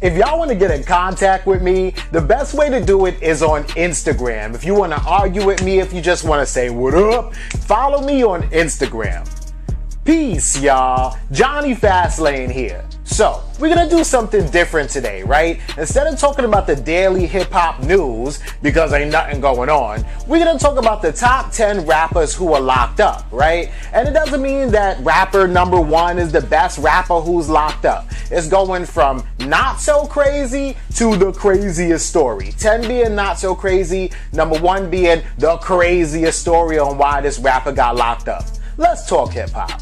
If y'all want to get in contact with me, the best way to do it is on Instagram. If you want to argue with me, if you just want to say what up, follow me on Instagram. Peace, y'all. Jonny Fastlane here. So, we're gonna do something different today, right? Instead of talking about the daily hip-hop news, because ain't nothing going on, we're gonna talk about the top 10 rappers who are locked up, right? And it doesn't mean that rapper number 1 is the best rapper who's locked up. It's going from not so crazy to the craziest story. 10 being not so crazy, number 1 being the craziest story on why this rapper got locked up. Let's talk hip-hop.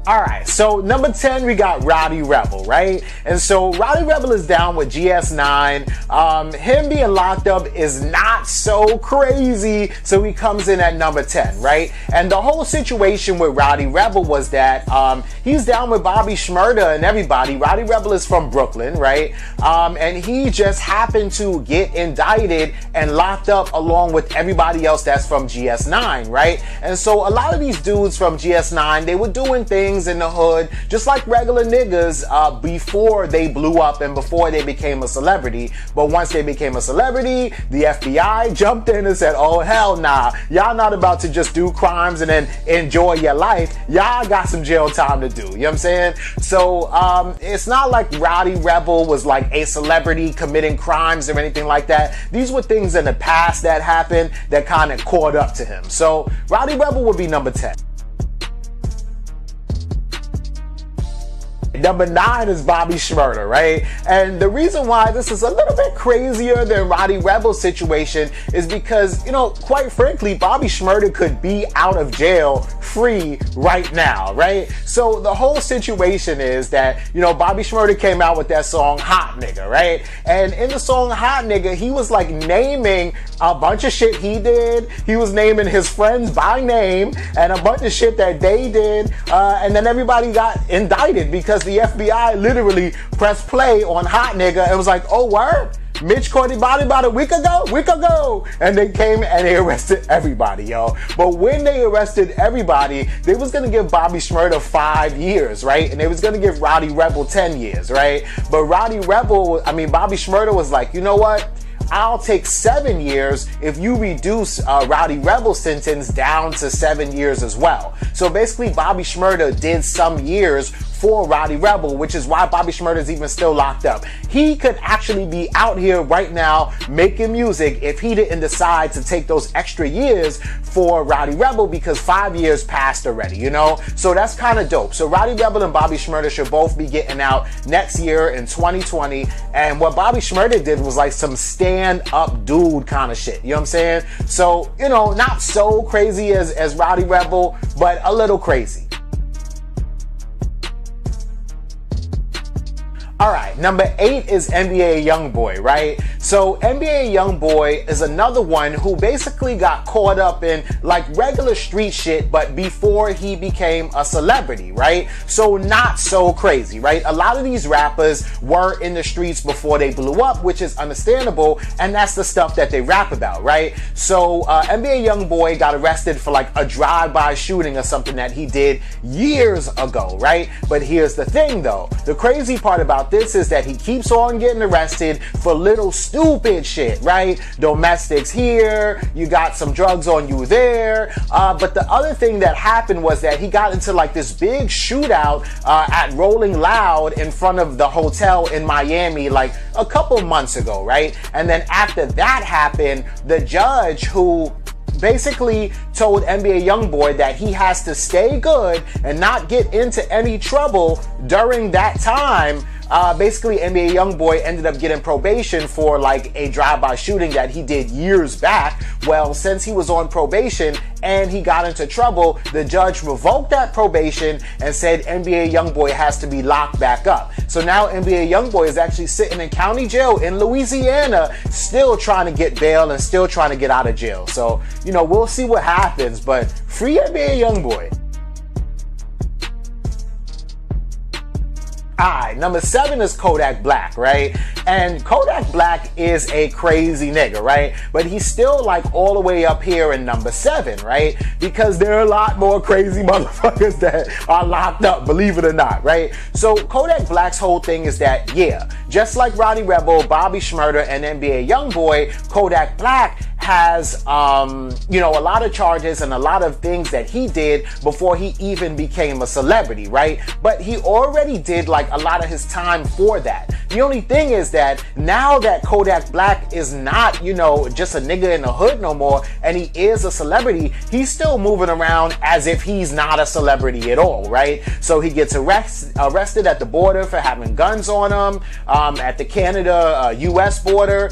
Alright, so number 10 we got Rowdy Rebel, right? And so Rowdy Rebel is down with GS9. Him being locked up is not so crazy, so he comes in at number 10, right? And the whole situation with Rowdy Rebel was that he's down with Bobby Shmurda and everybody. Rowdy Rebel is from Brooklyn, right? And he just happened to get indicted and locked up along with everybody else that's from GS9, right? And so a lot of these dudes from GS9, they were doing things in the hood just like regular niggas before they blew up and before they became a celebrity. But once they became a celebrity, the FBI jumped in and said, oh hell nah, y'all not about to just do crimes and then enjoy your life. Y'all got some jail time to do. You know what I'm saying? So it's not like Rowdy Rebel was like a celebrity committing crimes or anything like that. These were things in the past that happened that kind of caught up to him. So Rowdy Rebel would be number 10. Number 9 is Bobby Shmurda, right? And the reason why this is a little bit crazier than Rowdy Rebel's situation is because, you know, quite frankly, Bobby Shmurda could be out of jail free right now, right? So the whole situation is that, you know, Bobby Shmurda came out with that song Hot Nigga, right? And in the song Hot Nigga, he was like naming a bunch of shit he did. He was naming his friends by name and a bunch of shit that they did. And then everybody got indicted because the FBI literally pressed play on Hot Nigga and was like, oh word? Mitch caught his body about a week ago. And they came and they arrested everybody, yo. But when they arrested everybody, they was gonna give Bobby Shmurda 5 years, right? And they was gonna give Rowdy Rebel 10 years, right? But Bobby Shmurda was like, you know what? I'll take 7 years if you reduce Rowdy Rebel's sentence down to 7 years as well. So basically Bobby Shmurda did some years for Rowdy Rebel, which is why Bobby Shmurda is even still locked up. He could actually be out here right now making music if he didn't decide to take those extra years for Rowdy Rebel, because 5 years passed already, you know? So that's kind of dope. So Rowdy Rebel and Bobby Shmurda should both be getting out next year in 2020. And what Bobby Shmurda did was like some stand-up dude kind of shit, you know what I'm saying? So, you know, not so crazy as Rowdy Rebel, but a little crazy. Alright, number 8 is MBA Youngboy, right? So MBA Youngboy is another one who basically got caught up in like regular street shit, but before he became a celebrity, right? So not so crazy, right? A lot of these rappers were in the streets before they blew up, which is understandable, and that's the stuff that they rap about, right? So MBA Youngboy got arrested for like a drive-by shooting or something that he did years ago, right? But here's the thing though, the crazy part about this is that he keeps on getting arrested for little stupid shit, right? Domestics here, you got some drugs on you there. But the other thing that happened was that he got into like this big shootout at Rolling Loud in front of the hotel in Miami like a couple months ago, right? And then after that happened, the judge who basically told MBA Youngboy that he has to stay good and not get into any trouble during that time. Basically NBA Youngboy ended up getting probation for like a drive-by shooting that he did years back. Well, since he was on probation and he got into trouble, the judge revoked that probation and said NBA Youngboy has to be locked back up. So now NBA Youngboy is actually sitting in county jail in Louisiana, still trying to get bail and still trying to get out of jail. So, you know, we'll see what happens, but free NBA Youngboy. Alright, number 7 is Kodak Black, right? And Kodak Black is a crazy nigga, right? But he's still like all the way up here in number 7, right? Because there are a lot more crazy motherfuckers that are locked up, believe it or not, right? So Kodak Black's whole thing is that, yeah, just like Rowdy Rebel, Bobby Shmurda, and NBA Youngboy, Kodak Black has, you know, a lot of charges and a lot of things that he did before he even became a celebrity, right? But he already did like a lot of his time for that. The only thing is that now that Kodak Black is not, you know, just a nigga in the hood no more, and he is a celebrity, he's still moving around as if he's not a celebrity at all, right? So he gets arrested at the border for having guns on him, at the Canada-US border.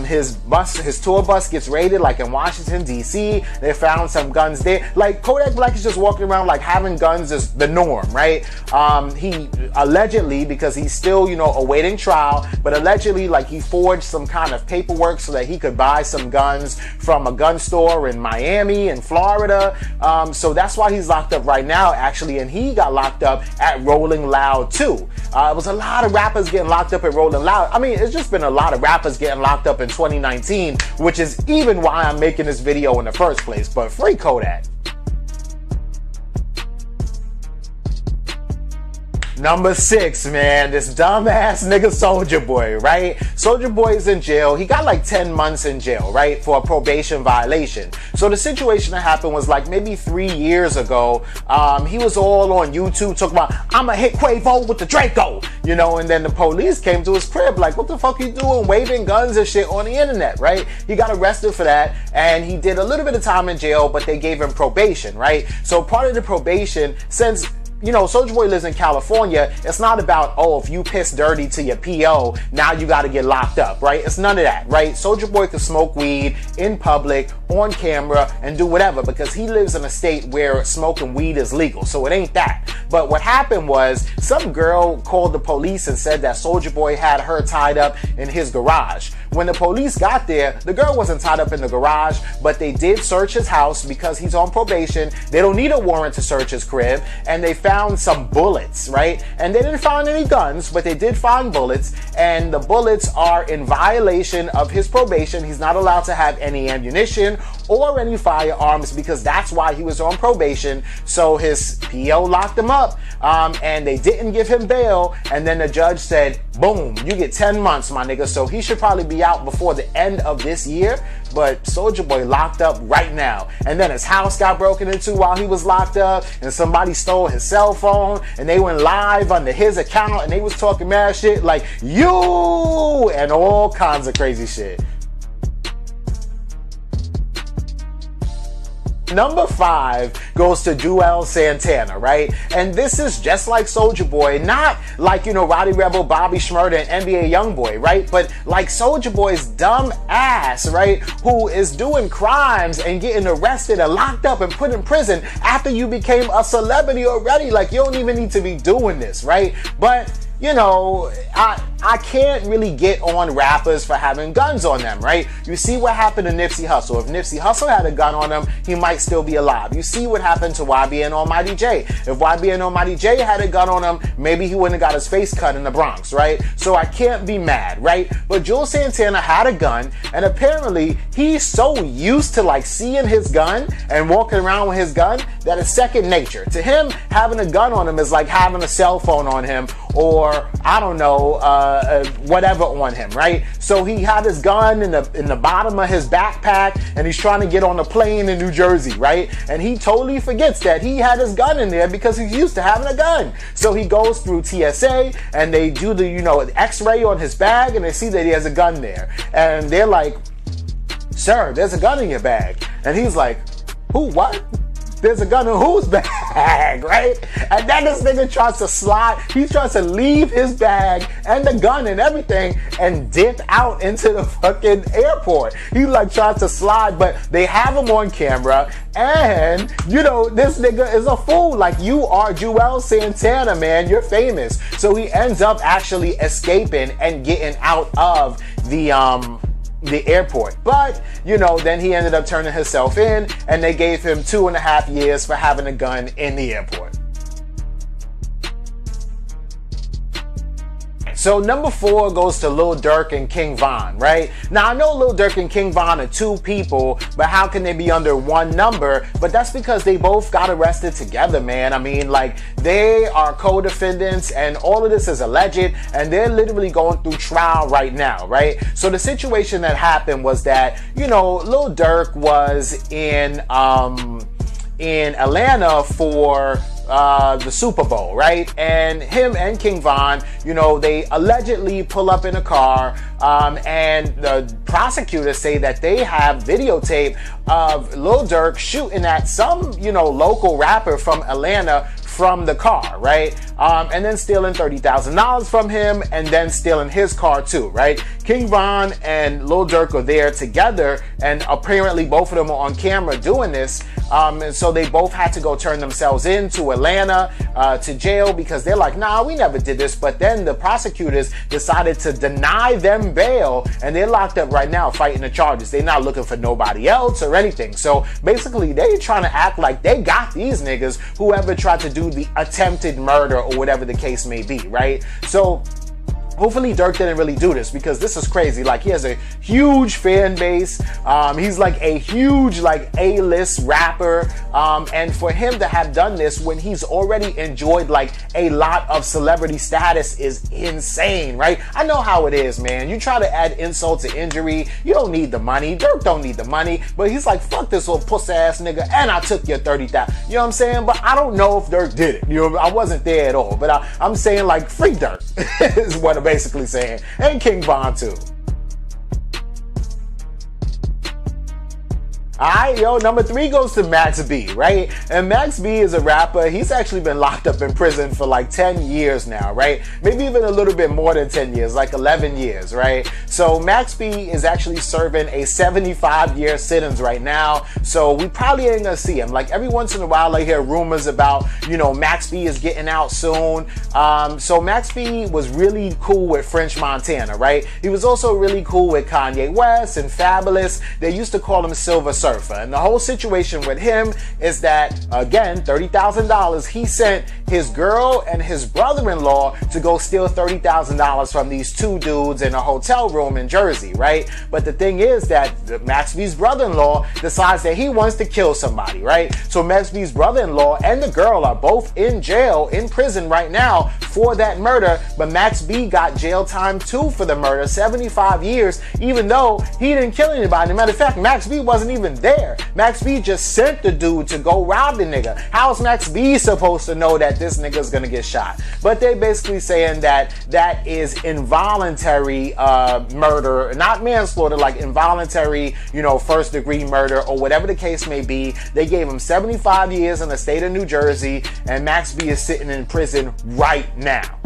His tour bus gets raided, like in Washington, D.C. They found some guns there. Like, Kodak Black is just walking around like having guns is the norm, right? He allegedly, because he's still, you know, awaiting trial, but allegedly, like, he forged some kind of paperwork so that he could buy some guns from a gun store in Miami and Florida. So that's why he's locked up right now, actually, and he got locked up at Rolling Loud too. It was a lot of rappers getting locked up at Rolling Loud. I mean, it's just been a lot of rappers getting locked up in 2019, which is even why I'm making this video in the first place. But free Kodak. Number 6, man, this dumbass nigga Soulja Boy, right? Soulja Boy is in jail. He got like 10 months in jail, right? For a probation violation. So the situation that happened was like maybe 3 years ago. He was all on YouTube talking about, I'ma hit Quavo with the Draco, you know, and then the police came to his crib like, what the fuck you doing waving guns and shit on the internet, right? He got arrested for that, and he did a little bit of time in jail, but they gave him probation, right? So part of the probation, since, you know, Soulja Boy lives in California, it's not about, oh, if you piss dirty to your PO, now you gotta get locked up, right? It's none of that, right? Soulja Boy can smoke weed in public, on camera, and do whatever, because he lives in a state where smoking weed is legal, so it ain't that. But what happened was, some girl called the police and said that Soulja Boy had her tied up in his garage. When the police got there, the girl wasn't tied up in the garage, but they did search his house because he's on probation. They don't need a warrant to search his crib, and they found some bullets, right? And they didn't find any guns, but they did find bullets, and the bullets are in violation of his probation. He's not allowed to have any ammunition or any firearms because that's why he was on probation. So his PO locked him up, and they didn't give him bail, and then the judge said, boom, you get 10 months, my nigga. So he should probably be out before the end of this year, but Soulja Boy locked up right now. And then his house got broken into while he was locked up, and somebody stole his cell phone, and they went live under his account, and they was talking mad shit like, you, and all kinds of crazy shit. Number 5 goes to Juelz Santana, right? And this is just like Soulja Boy, not like, you know, Rowdy Rebel, Bobby Shmurda, and NBA Youngboy, right? But like Soulja Boy's dumb ass, right? Who is doing crimes and getting arrested and locked up and put in prison after you became a celebrity already. Like, you don't even need to be doing this, right? But, you know, I can't really get on rappers for having guns on them, right? You see what happened to Nipsey Hussle. If Nipsey Hussle had a gun on him, he might still be alive. You see what happened to YBN Almighty J. If YBN Almighty J had a gun on him, maybe he wouldn't have got his face cut in the Bronx, right? So I can't be mad, right? But Juelz Santana had a gun, and apparently he's so used to like seeing his gun and walking around with his gun that it's second nature. To him, having a gun on him is like having a cell phone on him, or I don't know, whatever on him, right? So he had his gun in the bottom of his backpack, and he's trying to get on a plane in New Jersey, right? And he totally forgets that he had his gun in there because he's used to having a gun. So he goes through TSA, and they do the, you know, X-ray on his bag, and they see that he has a gun there. And they're like, sir, there's a gun in your bag. And he's like, who, what? There's a gun in whose bag, right? And then this nigga tries to slide. He tries to leave his bag and the gun and everything and dip out into the fucking airport. He like tries to slide, but they have him on camera. And, you know, this nigga is a fool. Like, you are Juelz Santana, man. You're famous. So he ends up actually escaping and getting out of the airport. But, you know, then he ended up turning himself in, and they gave him 2.5 years for having a gun in the airport. So number 4 goes to Lil Durk and King Von, right? Now I know Lil Durk and King Von are 2 people, but how can they be under one number? But that's because they both got arrested together, man. I mean, like, they are co-defendants and all of this is alleged, and they're literally going through trial right now, right? So the situation that happened was that, you know, Lil Durk was in Atlanta for the Super Bowl, right? And him and King Von, you know, they allegedly pull up in a car, and the prosecutors say that they have videotape of Lil Durk shooting at some, you know, local rapper from Atlanta from the car, right? And then stealing $30,000 from him, and then stealing his car too, right? King Von and Lil Durk are there together, and apparently both of them are on camera doing this. And so they both had to go turn themselves in to Atlanta, to jail, because they're like, nah, we never did this. But then the prosecutors decided to deny them bail, and they're locked up right now fighting the charges. They're not looking for nobody else or anything. So basically they're trying to act like they got these niggas, whoever tried to do the attempted murder or whatever the case may be, right? So hopefully Durk didn't really do this, because this is crazy. Like, he has a huge fan base. He's like a huge, like, A-list rapper. And for him to have done this when he's already enjoyed like a lot of celebrity status is insane, right? I know how it is, man. You try to add insult to injury. You don't need the money. Durk don't need the money. But he's like, fuck this little puss ass nigga, and I took your 30,000. You know what I'm saying? But I don't know if Durk did it. You know, I wasn't there at all. But I'm saying, like, free Durk is what I'm basically saying, and King Von too. Alright, yo, number 3 goes to Max B, right? And Max B is a rapper. He's actually been locked up in prison for like 10 years now, right? Maybe even a little bit more than 10 years, like 11 years, right? So Max B is actually serving a 75-year sentence right now. So we probably ain't gonna see him. Like, every once in a while I hear rumors about, you know, Max B is getting out soon. So Max B was really cool with French Montana, right? He was also really cool with Kanye West and Fabulous. They used to call him Silver Surfer. And the whole situation with him is that, again, $30,000, he sent his girl and his brother-in-law to go steal $30,000 from these 2 dudes in a hotel room in Jersey, right? But the thing is that Max B's brother-in-law decides that he wants to kill somebody, right? So Max B's brother-in-law and the girl are both in jail, in prison right now for that murder, but Max B got jail time too for the murder, 75 years, even though he didn't kill anybody. As a matter of fact, Max B wasn't even there. Max B just sent the dude to go rob the nigga. How's Max B supposed to know that this nigga's gonna get shot? But they basically saying that that is involuntary murder, not manslaughter, like involuntary, you know, first-degree murder or whatever the case may be. They gave him 75 years in the state of New Jersey, and Max B is sitting in prison right now.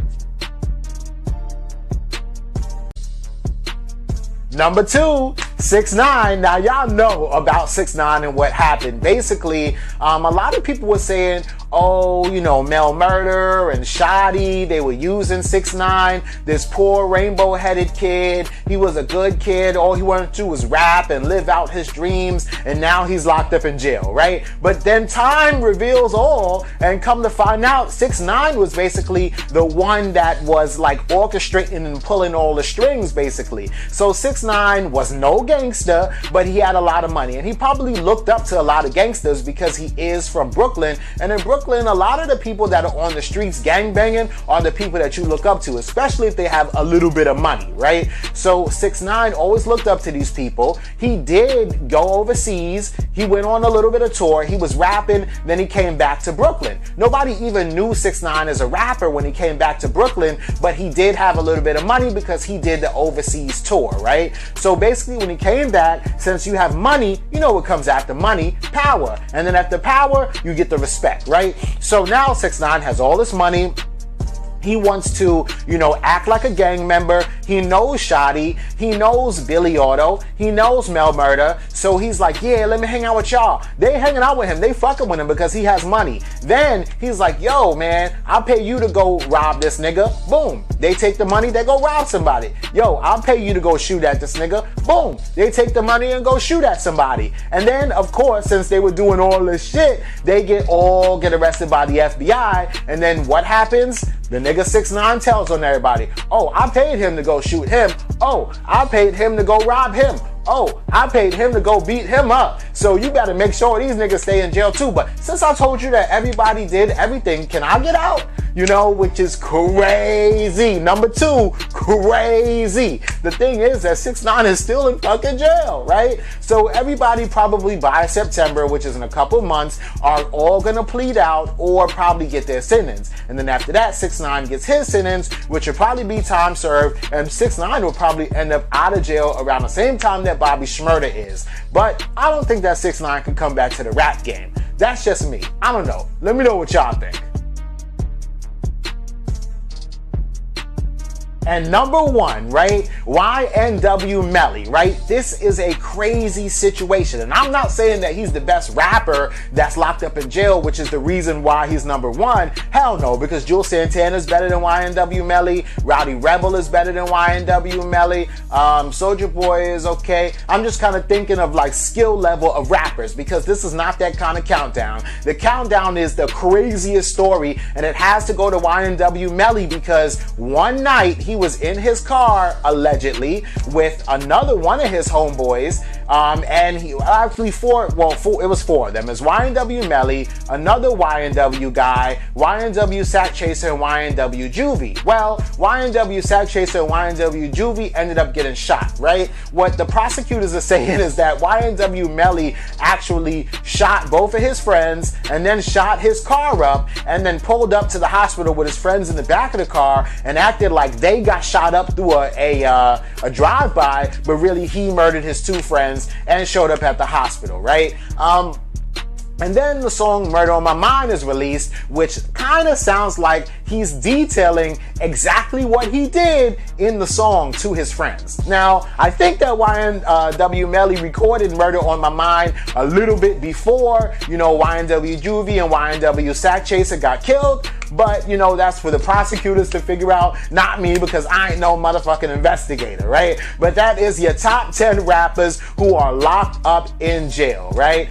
Number 2, 6ix9ine. Now y'all know about 6ix9ine and what happened. Basically, a lot of people were saying, oh, you know, Mel Murder and Shoddy, they were using 6ix9ine, this poor rainbow-headed kid. He was a good kid. All he wanted to do was rap and live out his dreams, and now he's locked up in jail, right? But then time reveals all, and come to find out, 6ix9ine was basically the one that was like orchestrating and pulling all the strings, basically. So 6ix9ine was no gangster, but he had a lot of money, and he probably looked up to a lot of gangsters because he is from Brooklyn, and in Brooklyn, a lot of the people that are on the streets gangbanging are the people that you look up to, especially if they have a little bit of money, right? So 6ix9ine always looked up to these people. He did go overseas. He went on a little bit of tour. He was rapping, then he came back to Brooklyn. Nobody even knew 6ix9ine as a rapper when he came back to Brooklyn, but he did have a little bit of money because he did the overseas tour, right? So basically when he came back, since you have money, you know what comes after money? Power. And then after power, you get the respect, right? So now 6ix9ine has all this money. He wants to, you know, act like a gang member. He knows Shoddy. He knows Billy Otto. He knows Mel Murder. So he's like, yeah, let me hang out with y'all. They hanging out with him. They fucking with him because he has money. Then he's like, yo, man, I'll pay you to go rob this nigga. Boom. They take the money. They go rob somebody. Yo, I'll pay you to go shoot at this nigga. Boom. They take the money and go shoot at somebody. And then, of course, since they were doing all this shit, they get arrested by the FBI. And then what happens? The nigga 6ix9ine tells on everybody, oh, I paid him to go shoot him. Oh, I paid him to go rob him. Oh, I paid him to go beat him up. So you better make sure these niggas stay in jail too. But since I told you that everybody did everything, can I get out? You know, which is crazy. Number 2, crazy. The thing is that 6ix9ine is still in fucking jail, right? So everybody probably by September, which is in a couple months, are all gonna plead out or probably get their sentence. And then after that, 6ix9ine gets his sentence, which will probably be time served, and 6ix9ine will probably end up out of jail around the same time that Bobby Shmurda is. But I don't think that 6ix9ine can come back to the rap game. That's just me. I don't know. Let me know what y'all think. And number 1, right, YNW Mellie, right? This is a crazy situation. And I'm not saying that he's the best rapper that's locked up in jail, which is the reason why he's number 1. Hell no, because Santana is better than YNW Mellie. Rowdy Rebel is better than YNW Mellie. Soulja Boy is okay. I'm just kind of thinking of like skill level of rappers, because this is not that kind of countdown. The countdown is the craziest story, and it has to go to YNW Mellie because one night he was in his car allegedly with another one of his homeboys, and he actually it was 4 of them. It's YNW Mellie, another YNW guy, YNW Sack Chaser, and YNW Juvie. Well, YNW Sack Chaser and YNW Juvie ended up getting shot, right? What the prosecutors are saying is that YNW Mellie actually shot both of his friends and then shot his car up and then pulled up to the hospital with his friends in the back of the car and acted like they got shot up through a drive-by, but really he murdered his 2 friends and showed up at the hospital, right? And then the song Murder on My Mind is released, which kind of sounds like he's detailing exactly what he did in the song to his friends. Now, I think that YNW Mellie recorded Murder on My Mind a little bit before, you know, YNW Juvie and YNW Sack Chaser got killed, but, you know, that's for the prosecutors to figure out, not me, because I ain't no motherfucking investigator, right? But that is your top 10 rappers who are locked up in jail, right?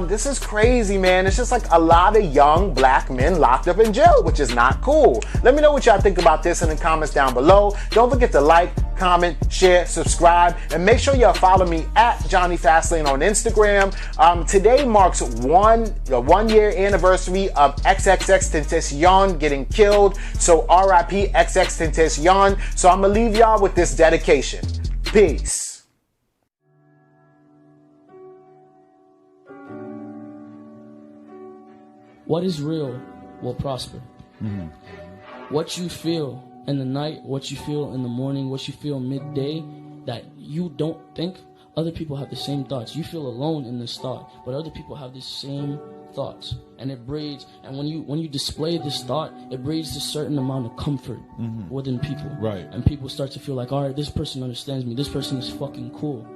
This is crazy, man. It's just like a lot of young black men locked up in jail, which is not cool. Let me know what y'all think about this in the comments down below. Don't forget to like, comment, share, subscribe, and make sure y'all follow me at Jonny Fastlane on Instagram. Today marks the 1 year anniversary of XXXTentacion getting killed, so RIP XXXTentacion. So I'm gonna leave y'all with this dedication. Peace. What is real will prosper. Mm-hmm. What you feel in the night, what you feel in the morning, what you feel midday, that you don't think, other people have the same thoughts. You feel alone in this thought, but other people have the same thoughts, and it breeds. And when you display this thought, it breeds a certain amount of comfort within people. Right. And people start to feel like, all right, this person understands me. This person is fucking cool.